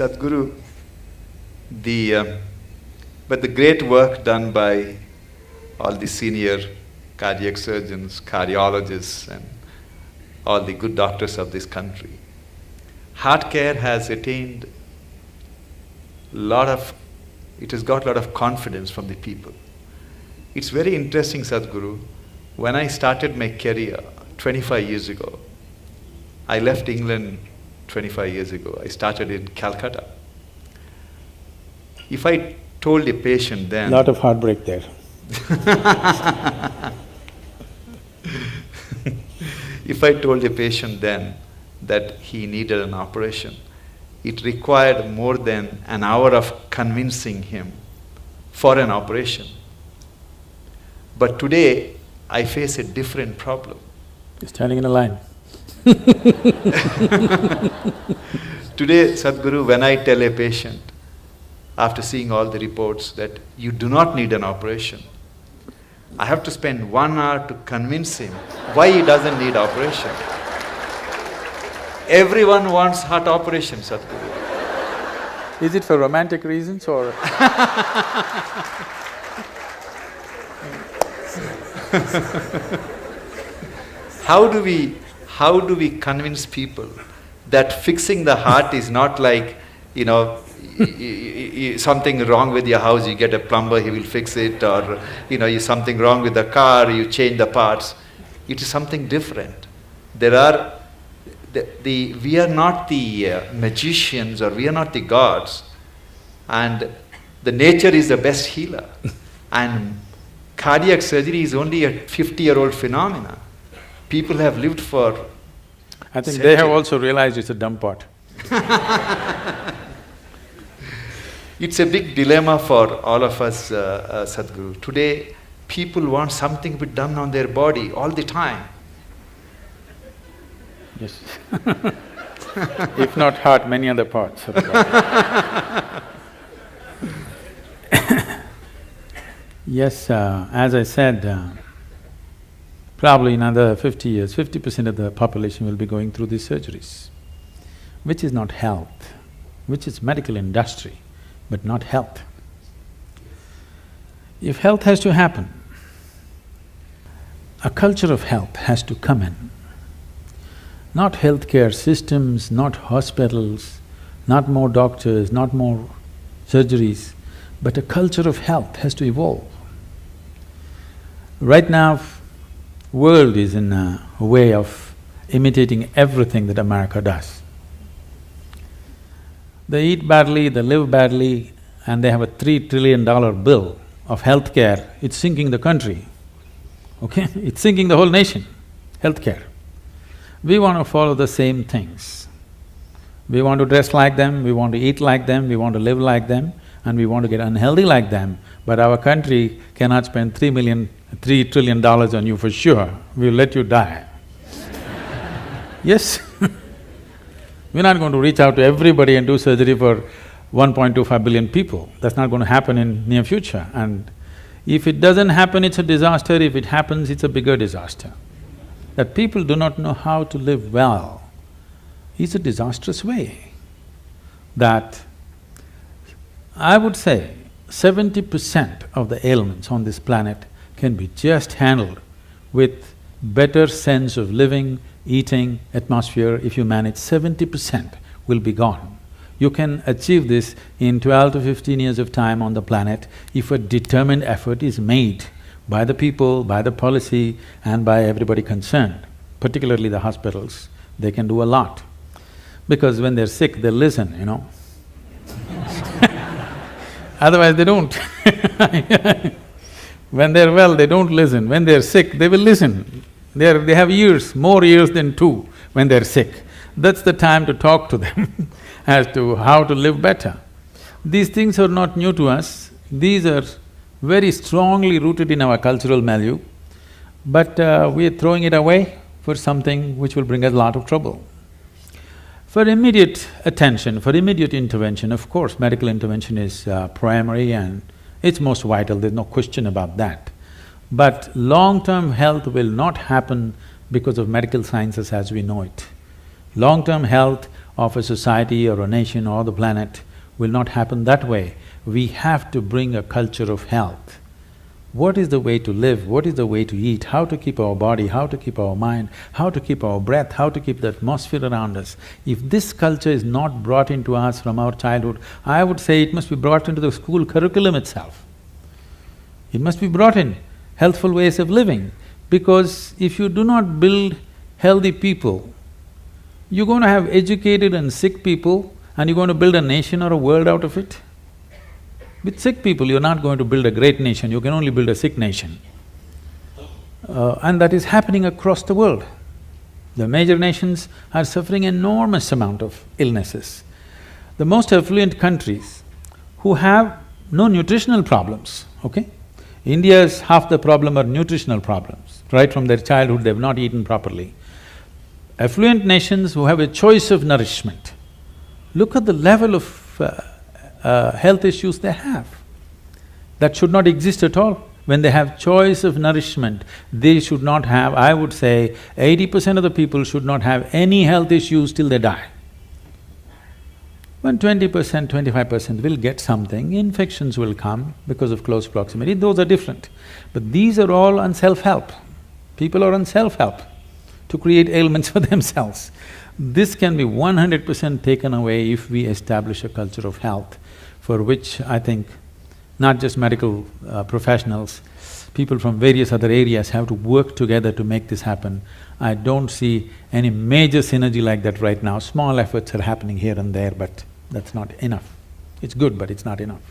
Sadhguru, but the great work done by all the senior cardiac surgeons, cardiologists, and all the good doctors of this country. Heart care has attained it has got a lot of confidence from the people. It's very interesting, Sadhguru. When I started my career 25 years ago, I left England 25 years ago. I started in Calcutta. If I told a patient then… Lot of heartbreak there. If I told a patient then that he needed an operation, it required more than an hour of convincing him for an operation. But today, I face a different problem. You're standing in a line. Today, Sadhguru, when I tell a patient, after seeing all the reports, that you do not need an operation, I have to spend 1 hour to convince him why he doesn't need operation. Everyone wants heart operation, Sadhguru. Is it for romantic reasons or… How do we convince people that fixing the heart is not like, something wrong with your house, you get a plumber, he will fix it, or something wrong with the car, you change the parts. It is something different. We are not the magicians, or we are not the gods, and the nature is the best healer. And cardiac surgery is only a 50-year-old phenomena. People have lived for… I think they have also realized it's a dumb pot. It's a big dilemma for all of us, Sadhguru. Today, people want something to be done on their body all the time. Yes. If not heart, many other parts of the body. Yes, as I said, probably in another 50 years, 50% of the population will be going through these surgeries, which is not health, which is medical industry, but not health. If health has to happen, a culture of health has to come in. Not healthcare systems, not hospitals, not more doctors, not more surgeries, but a culture of health has to evolve. Right now, world is in a way of imitating everything that America does. They eat badly, they live badly, and they have a $3 trillion bill of healthcare. It's sinking the country, okay? It's sinking the whole nation, healthcare. We want to follow the same things. We want to dress like them, we want to eat like them, we want to live like them, and we want to get unhealthy like them, but our country cannot spend $3 trillion on you for sure, we'll let you die. Yes. We're not going to reach out to everybody and do surgery for 1.25 billion people. That's not going to happen in near future. And if it doesn't happen, it's a disaster. If it happens, it's a bigger disaster. That people do not know how to live well is a disastrous way. That I would say 70% of the ailments on this planet can be just handled with better sense of living, eating, atmosphere. If you manage, 70% will be gone. You can achieve this in 12 to 15 years of time on the planet if a determined effort is made by the people, by the policy, and by everybody concerned, particularly the hospitals. They can do a lot. Because when they're sick, they listen, Otherwise, they don't. When they're well, they don't listen. When they're sick, they will listen. They have years, more years than 2 when they're sick. That's the time to talk to them as to how to live better. These things are not new to us, these are very strongly rooted in our cultural milieu, but we are throwing it away for something which will bring us a lot of trouble. For immediate attention, for immediate intervention, of course, medical intervention is primary and it's most vital, there's no question about that. But long-term health will not happen because of medical sciences as we know it. Long-term health of a society or a nation or the planet will not happen that way. We have to bring a culture of health. What is the way to live? What is the way to eat? How to keep our body? How to keep our mind? How to keep our breath? How to keep the atmosphere around us? If this culture is not brought into us from our childhood, I would say it must be brought into the school curriculum itself. It must be brought in, healthful ways of living, because if you do not build healthy people, you're going to have educated and sick people and you're going to build a nation or a world out of it. With sick people, you're not going to build a great nation, you can only build a sick nation. And that is happening across the world. The major nations are suffering enormous amount of illnesses. The most affluent countries who have no nutritional problems, okay? India's half the problem are nutritional problems. Right from their childhood, they've not eaten properly. Affluent nations who have a choice of nourishment, look at the level of health issues they have. That should not exist at all. When they have choice of nourishment, they should not have, I would say, 80% of the people should not have any health issues till they die. When 20%, 25% will get something, infections will come because of close proximity, those are different. But these are all on self-help. People are on self-help to create ailments for themselves. This can be 100% taken away if we establish a culture of health, for which I think not just medical professionals, people from various other areas have to work together to make this happen. I don't see any major synergy like that right now. Small efforts are happening here and there, but that's not enough. It's good, but it's not enough.